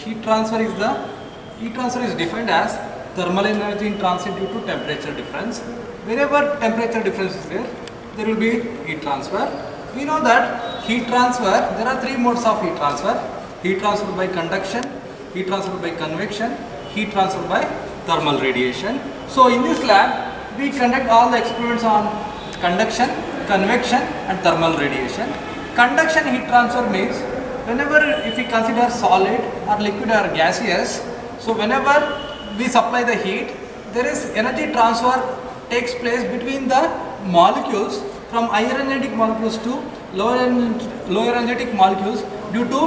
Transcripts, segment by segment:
heat transfer is defined as thermal energy in transit due to temperature difference. Wherever temperature difference is there, there will be heat transfer. We know that heat transfer, there are three modes of heat transfer: heat transfer by conduction, heat transfer by convection, heat transfer by thermal radiation. So in this lab, we conduct all the experiments on conduction, convection and thermal radiation. Conduction heat transfer means whenever if we consider solid or liquid or gaseous, so whenever we supply the heat, there is energy transfer takes place between the molecules from higher energetic molecules to lower energetic molecules. Due to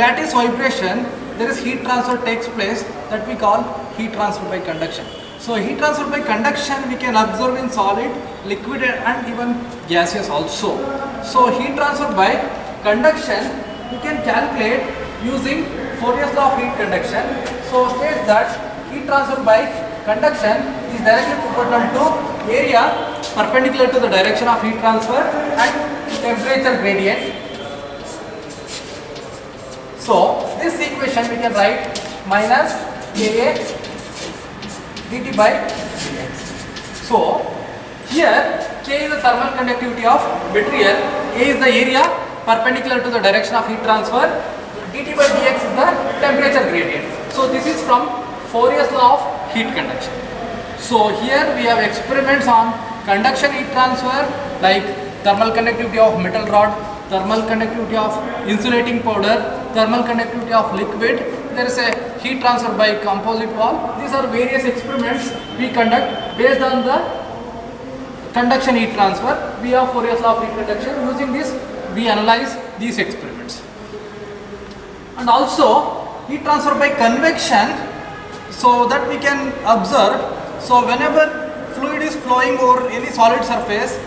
lattice vibration, there is heat transfer takes place that we call heat transfer by conduction. So heat transfer by conduction we can observe in solid, liquid and even gaseous also. So heat transfer by conduction we can calculate using Fourier's law of heat conduction. So states that heat transfer by conduction is directly proportional to area perpendicular to the direction of heat transfer and temperature gradient. So this equation we can write minus Ka dt by dx. So here K is the thermal conductivity of material, A is the area perpendicular to the direction of heat transfer, dt by dx is the temperature gradient. So this is from Fourier's law of heat conduction. So here we have experiments on conduction heat transfer like thermal conductivity of metal rod, thermal conductivity of insulating powder, thermal conductivity of liquid. There is a heat transfer by composite wall. These are various experiments we conduct based on the conduction heat transfer. We have Fourier's law of heat conduction. Using this, we analyze these experiments. And also heat transfer by convection, so that we can observe. So whenever fluid is flowing over any solid surface,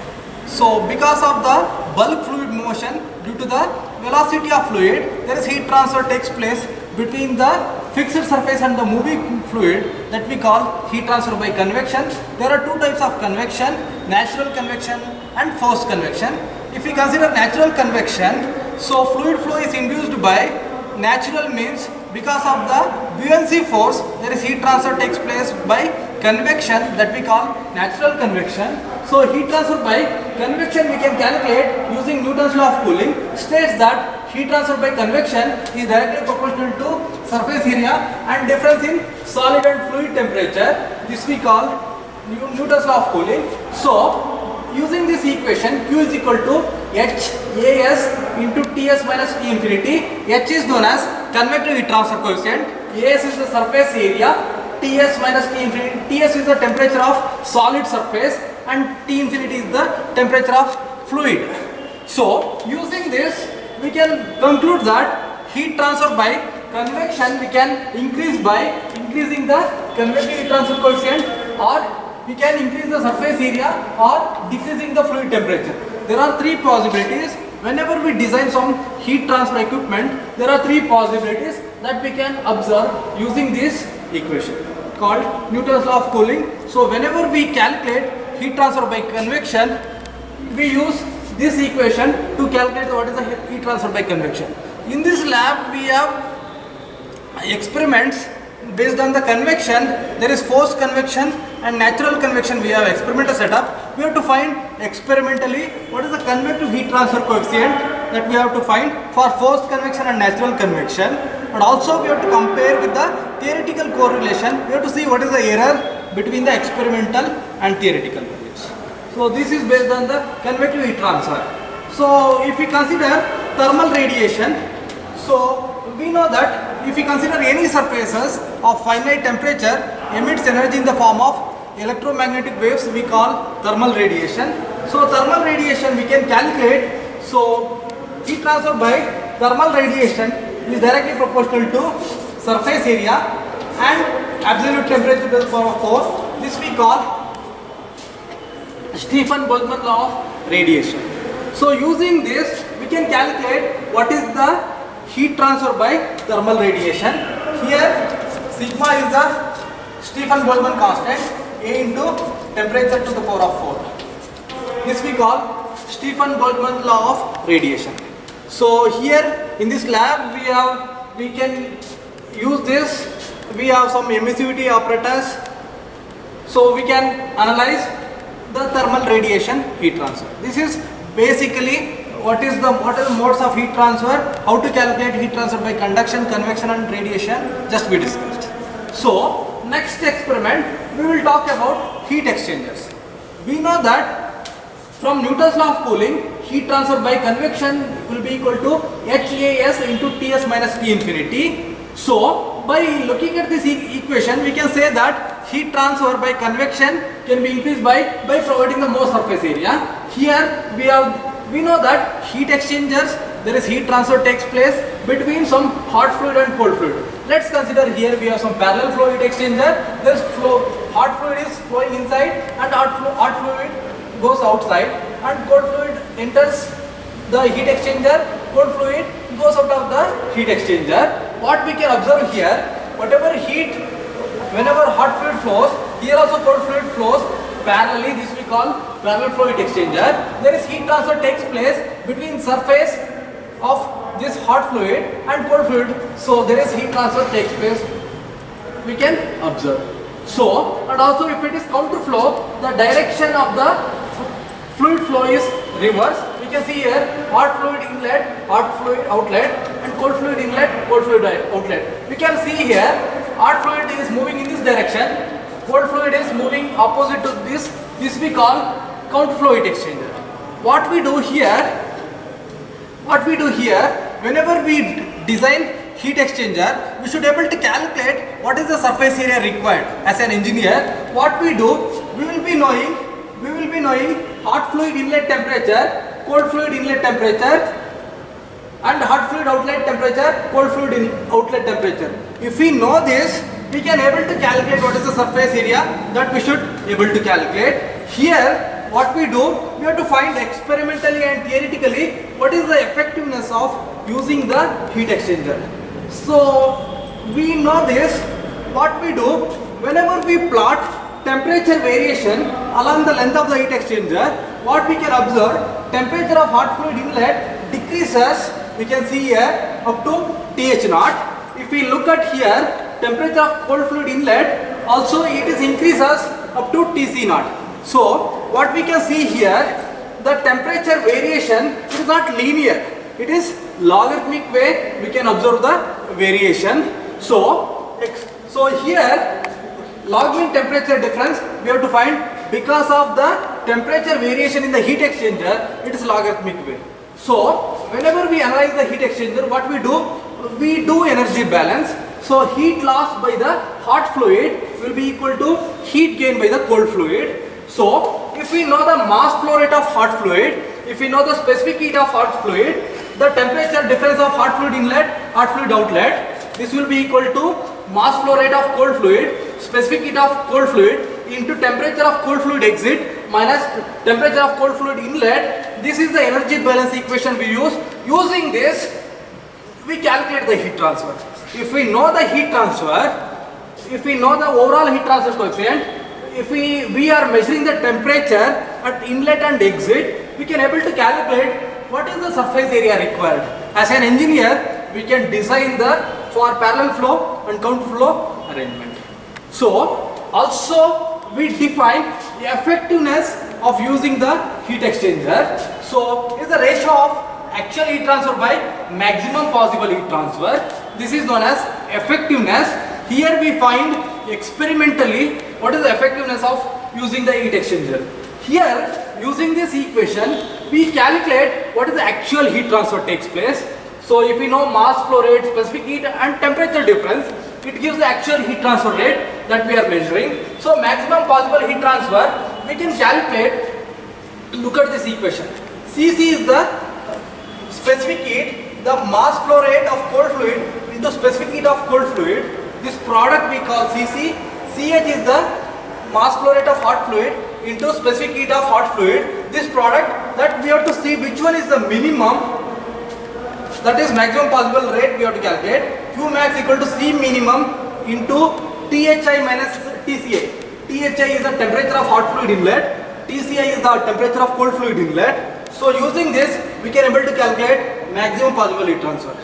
so because of the bulk fluid motion, due to the velocity of fluid, there is heat transfer takes place between the fixed surface and the moving fluid, that we call heat transfer by convection. There are two types of convection: natural convection and forced convection. If we consider natural convection, so fluid flow is induced by natural means because of the buoyancy force, there is heat transfer takes place by convection, that we call natural convection. So heat transfer by convection we can calculate using Newton's law of cooling. States that heat transfer by convection is directly proportional to surface area and difference in solid and fluid temperature. This we call Newton's law of cooling. So using this equation, Q is equal to HAS into Ts minus T infinity. H is known as convective heat transfer coefficient, AS is the surface area, Ts minus T infinity. Ts is the temperature of solid surface and T infinity is the temperature of fluid. So using this, we can conclude that heat transfer by convection we can increase by increasing the convective heat transfer coefficient, or we can increase the surface area or decreasing the fluid temperature. There are three possibilities. Whenever we design some heat transfer equipment, there are three possibilities that we can observe using this equation called Newton's law of cooling. So whenever we calculate heat transfer by convection, we use this equation to calculate what is the heat transfer by convection. In this lab, we have experiments based on the convection. There is forced convection and natural convection. We have experimental setup. We have to find experimentally what is the convective heat transfer coefficient that we have to find for forced convection and natural convection. And also we have to compare with the theoretical correlation. We have to see what is the error between the experimental and theoretical values. So this is based on the convective heat transfer. So if we consider thermal radiation, so we know that if we consider any surfaces of finite temperature emits energy in the form of electromagnetic waves, we call thermal radiation. So thermal radiation we can calculate. So heat transfer by thermal radiation is directly proportional to surface area and absolute temperature to the power of 4. This we call Stefan-Boltzmann law of radiation. So using this we can calculate what is the heat transfer by thermal radiation. Here sigma is the Stefan-Boltzmann constant, A into temperature to the power of 4. This we call Stefan-Boltzmann law of radiation. So here in this lab we can use this, we have some emissivity operators, so we can analyze the thermal radiation heat transfer. This is basically what are the modes of heat transfer, how to calculate heat transfer by conduction, convection and radiation, just we discussed. So next experiment we will talk about heat exchangers. We know that from Newton's law of cooling, heat transfer by convection will be equal to HAS into Ts minus T infinity. So by looking at this equation, we can say that heat transfer by convection can be increased by providing the more surface area. Here we know that heat exchangers, there is heat transfer takes place between some hot fluid and cold fluid. Let's consider here we have some parallel flow heat exchanger. This hot fluid is flowing inside and hot fluid goes outside, and cold fluid enters the heat exchanger, cold fluid goes out of the heat exchanger. What we can observe here, whatever heat, whenever hot fluid flows, here also cold fluid flows parallelly. This we call parallel flow heat exchanger. There is heat transfer takes place between surface of this hot fluid and cold fluid. So there is heat transfer takes place, we can observe. So, and also if it is counter flow, the direction of the fluid flow is reverse. We can see here hot fluid inlet, hot fluid outlet, and cold fluid inlet, cold fluid outlet. We can see here hot fluid is moving in this direction, cold fluid is moving opposite to this. This we call counter flow heat exchanger. What we do here, whenever we design heat exchanger, we should be able to calculate what is the surface area required. As an engineer, what we do, we will be knowing hot fluid inlet temperature, cold fluid inlet temperature, and hot fluid outlet temperature, cold fluid outlet temperature. If we know this, we can able to calculate what is the surface area that we should able to calculate. Here, what we do, we have to find experimentally and theoretically what is the effectiveness of using the heat exchanger. So we know this. What we do, whenever we plot temperature variation along the length of the heat exchanger, what we can observe, temperature of hot fluid inlet decreases, we can see here up to Th naught. If we look at here, temperature of cold fluid inlet, also it is increases up to Tc naught. So what we can see here, the temperature variation is not linear, it is logarithmic way we can observe the variation. So here log mean temperature difference we have to find because of the temperature variation in the heat exchanger, it is logarithmic way. So whenever we analyze the heat exchanger, what we do energy balance. So heat loss by the hot fluid will be equal to heat gain by the cold fluid. So if we know the mass flow rate of hot fluid, if we know the specific heat of hot fluid, the temperature difference of hot fluid inlet, hot fluid outlet, this will be equal to mass flow rate of cold fluid, specific heat of cold fluid into temperature of cold fluid exit minus temperature of cold fluid inlet. This is the energy balance equation we use. Using this, we calculate the heat transfer. If we know the heat transfer, if we know the overall heat transfer coefficient, if we are measuring the temperature at inlet and exit, we can able to calculate what is the surface area required. As an engineer, we can design for parallel flow and counter flow arrangement. So also we define the effectiveness of using the heat exchanger. So is the ratio of actual heat transfer by maximum possible heat transfer. This is known as effectiveness. Here we find experimentally what is the effectiveness of using the heat exchanger. Here, using this equation, we calculate what is the actual heat transfer takes place. So if we know mass flow rate, specific heat and temperature difference, it gives the actual heat transfer rate that we are measuring. So maximum possible heat transfer, we can calculate. Look at this equation. Cc is the specific heat, the mass flow rate of cold fluid into specific heat of cold fluid. This product we call Cc. Ch is the mass flow rate of hot fluid into specific heat of hot fluid. This product, that we have to see which one is the minimum, that is maximum possible rate we have to calculate. Qmax equal to C minimum into Thi minus Tci. Thi is the temperature of hot fluid inlet, Tci is the temperature of cold fluid inlet. So using this, we can able to calculate maximum possible heat transfer.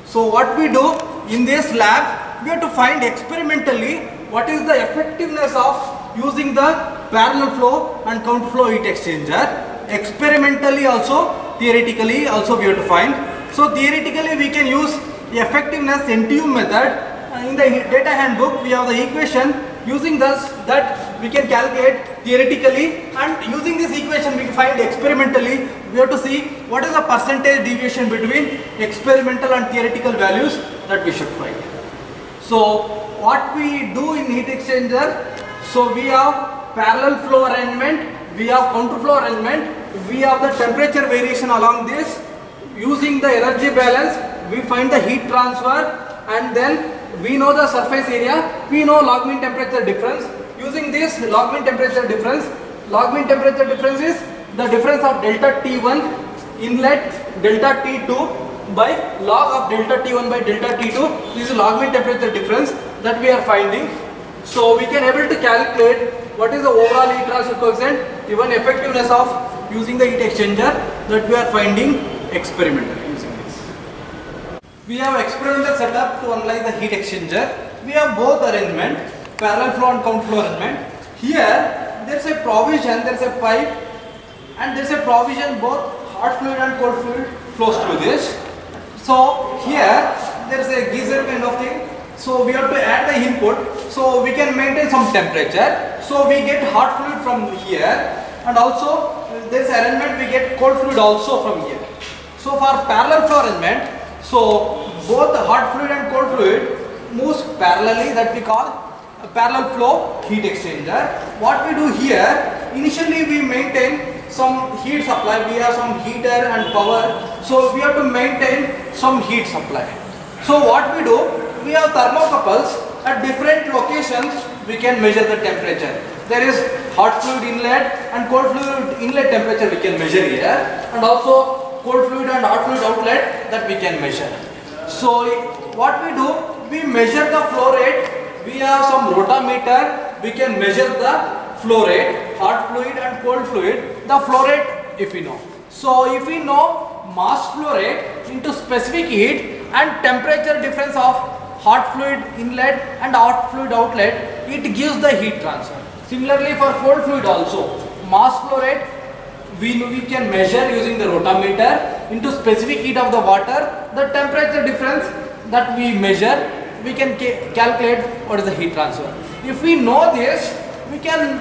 So what we do in this lab, we have to find experimentally what is the effectiveness of using the parallel flow and counter flow heat exchanger. Experimentally also, theoretically also we have to find. So theoretically we can use the effectiveness NTU method. In the data handbook we have the equation. Using this that we can calculate theoretically, and using this equation we find experimentally. We have to see what is the percentage deviation between experimental and theoretical values that we should find. So what we do in heat exchanger, so we have parallel flow arrangement, we have counter flow arrangement, we have the temperature variation along this. Using the energy balance we find the heat transfer, and then we know the surface area, we know log mean temperature difference. Using this log mean temperature difference is the difference of delta T1 inlet delta T2 by log of delta T1 by delta T2. This is log mean temperature difference that we are finding. So we can able to calculate what is the overall heat transfer coefficient, even effectiveness of using the heat exchanger that we are finding experimentally. We have experimental setup to analyze the heat exchanger. We have both arrangement, parallel flow and counter flow arrangement. Here there is a provision, there is a pipe, and there is a provision both hot fluid and cold fluid flows through this. So here there is a geyser kind of thing. So we have to add the input, so we can maintain some temperature. So we get hot fluid from here, and also there is arrangement we get cold fluid also from here. So for parallel flow arrangement, so both the hot fluid and cold fluid moves parallelly, that we call a parallel flow heat exchanger. What we do here, initially we maintain some heat supply, we have some heater and power, so we have to maintain some heat supply. So what we do, we have thermocouples at different locations, we can measure the temperature. There is hot fluid inlet and cold fluid inlet temperature we can measure here, and also cold fluid and hot fluid outlet that we can measure. So what we do, we measure the flow rate. We have some rotameter, we can measure the flow rate, hot fluid and cold fluid, the flow rate if we know. So if we know mass flow rate into specific heat and temperature difference of hot fluid inlet and hot fluid outlet, it gives the heat transfer. Similarly for cold fluid also, mass flow rate we can measure using the rotameter into specific heat of the water. The temperature difference that we measure, we can calculate what is the heat transfer. If we know this, we can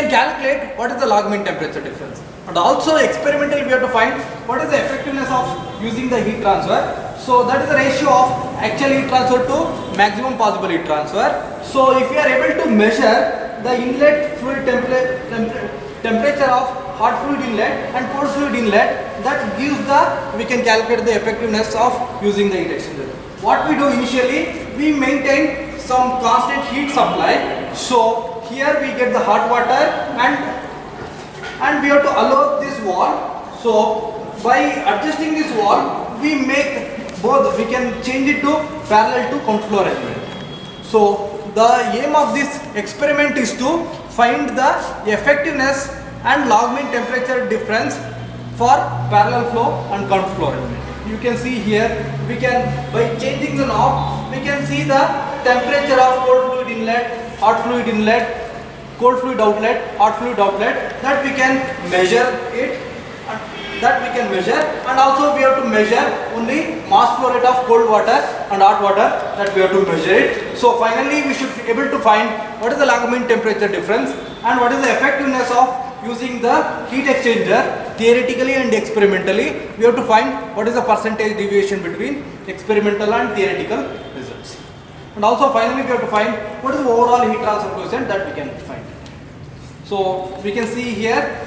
calculate what is the log mean temperature difference. And also experimentally we have to find what is the effectiveness of using the heat transfer. So that is the ratio of actual heat transfer to maximum possible heat transfer. So if we are able to measure the inlet fluid temperature of hot fluid inlet and cold fluid inlet, that gives we can calculate the effectiveness of using the heat exchanger. What we do initially, we maintain some constant heat supply. So here we get the hot water, and we have to allow this wall. So by adjusting this wall, we make both, we can change it to parallel to counter flow arrangement. So the aim of this experiment is to find the effectiveness and log mean temperature difference for parallel flow and counter flow arrangement. You can see here, we can, by changing the knob, we can see the temperature of cold fluid inlet, hot fluid inlet, cold fluid outlet, hot fluid outlet, that we can measure it, and also we have to measure only mass flow rate of cold water and hot water, that we have to measure it. So finally we should be able to find what is the log mean temperature difference and what is the effectiveness of using the heat exchanger. Theoretically and experimentally, we have to find what is the percentage deviation between experimental and theoretical results. And also finally we have to find what is the overall heat transfer coefficient that we can find. So we can see here,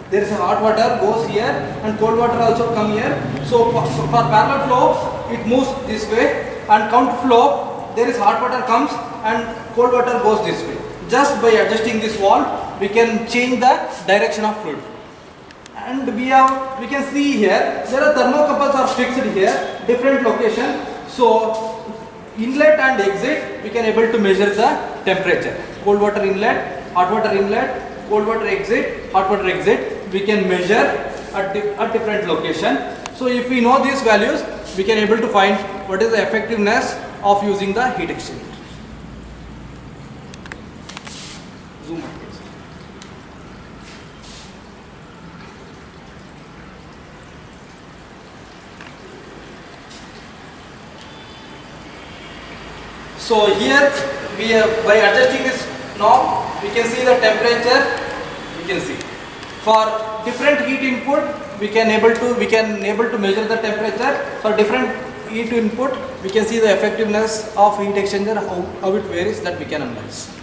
there is a hot water goes here and cold water also come here. So for parallel flow, it moves this way, and counter flow, there is hot water comes and cold water goes this way. Just by adjusting this wall, we can change the direction of fluid. And we can see here, there are thermocouples are fixed here, different location. So inlet and exit, we can able to measure the temperature. Cold water inlet, hot water inlet, cold water exit, hot water exit, we can measure at different location. So if we know these values, we can able to find what is the effectiveness of using the heat exchanger. Zoom out. So here by adjusting this knob, we can see the temperature. We can see for different heat input we can able to measure the temperature. For different heat input we can see the effectiveness of heat exchanger, how it varies, that we can analyze.